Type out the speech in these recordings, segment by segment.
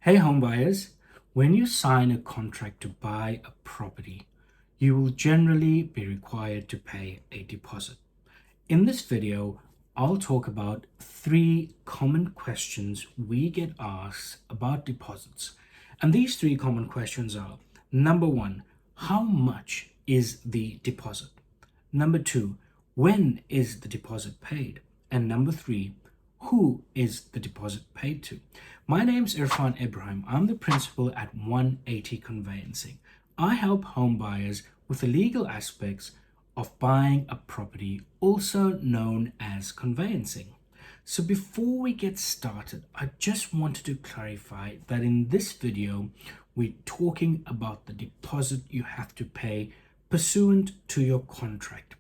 Hey homebuyers, when you sign a contract to buy a property, you will generally be required to pay a deposit. In this video, I'll talk about 3 common questions we get asked about deposits. And these 3 common questions are: number 1, how much is the deposit? Number 2, when is the deposit paid? And number 3, who is the deposit paid to? My name's Irfan Ebrahim. I'm the principal at 180 Conveyancing. I help home buyers with the legal aspects of buying a property, also known as conveyancing. So before we get started, I just wanted to clarify that in this video, we're talking about the deposit you have to pay pursuant to your contract,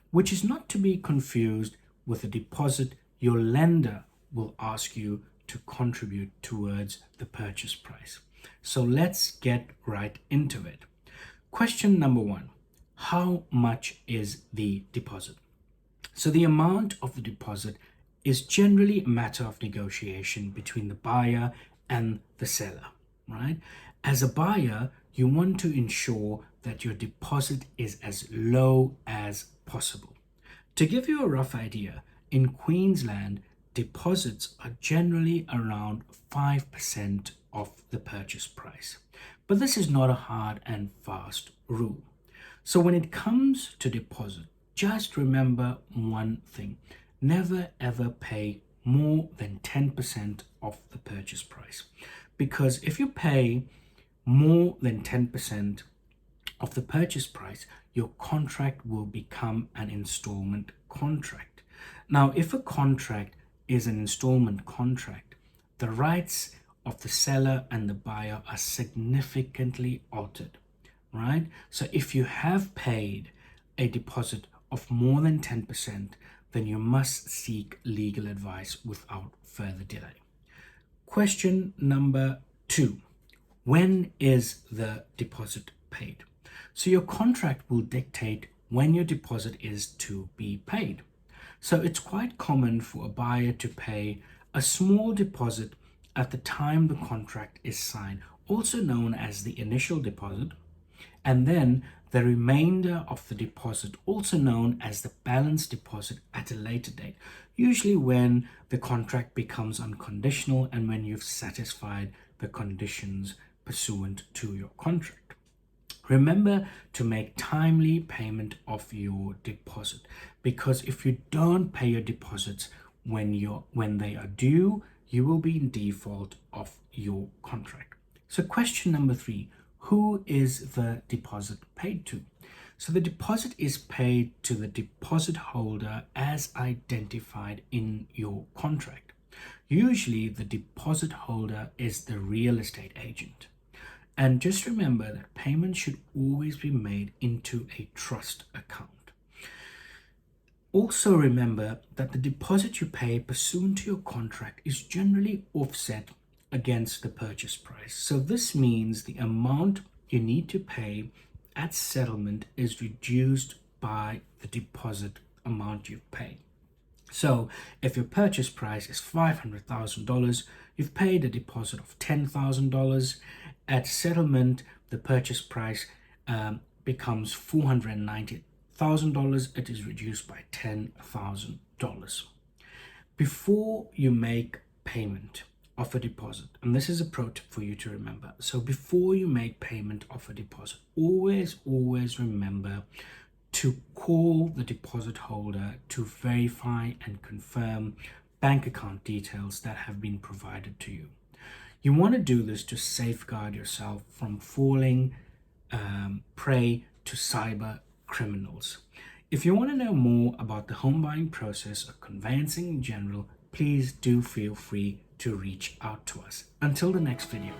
which is not to be confused with the deposit your lender will ask you to contribute towards the purchase price. So let's get right into it. Question number 1, how much is the deposit? So the amount of the deposit is generally a matter of negotiation between the buyer and the seller, right? As a buyer, you want to ensure that your deposit is as low as possible. To give you a rough idea, in Queensland, deposits are generally around 5% of the purchase price. But this is not a hard and fast rule. So when it comes to deposit, just remember one thing: never ever pay more than 10% of the purchase price. Because if you pay more than 10% of the purchase price, your contract will become an installment contract. Now, if a contract is an installment contract, the rights of the seller and the buyer are significantly altered, right? So if you have paid a deposit of more than 10%, then you must seek legal advice without further delay. Question number 2, when is the deposit paid? So your contract will dictate when your deposit is to be paid. So it's quite common for a buyer to pay a small deposit at the time the contract is signed, also known as the initial deposit, and then the remainder of the deposit, also known as the balance deposit, at a later date, usually when the contract becomes unconditional and when you've satisfied the conditions pursuant to your contract. Remember to make timely payment of your deposit, because if you don't pay your deposits when they are due, you will be in default of your contract. So question number 3, who is the deposit paid to? So the deposit is paid to the deposit holder as identified in your contract. Usually the deposit holder is the real estate agent. And just remember that payment should always be made into a trust account. Also remember that the deposit you pay pursuant to your contract is generally offset against the purchase price. So this means the amount you need to pay at settlement is reduced by the deposit amount you've paid. So if your purchase price is $500,000, you've paid a deposit of $10,000. At settlement, the purchase price becomes $490,000. It is reduced by $10,000. Before you make payment of a deposit, and this is a pro tip for you to remember. So before you make payment of a deposit, always remember to call the deposit holder to verify and confirm bank account details that have been provided to you. You want to do this to safeguard yourself from falling prey to cyber criminals. If you want to know more about the home buying process or conveyancing in general, please do feel free to reach out to us. Until the next video.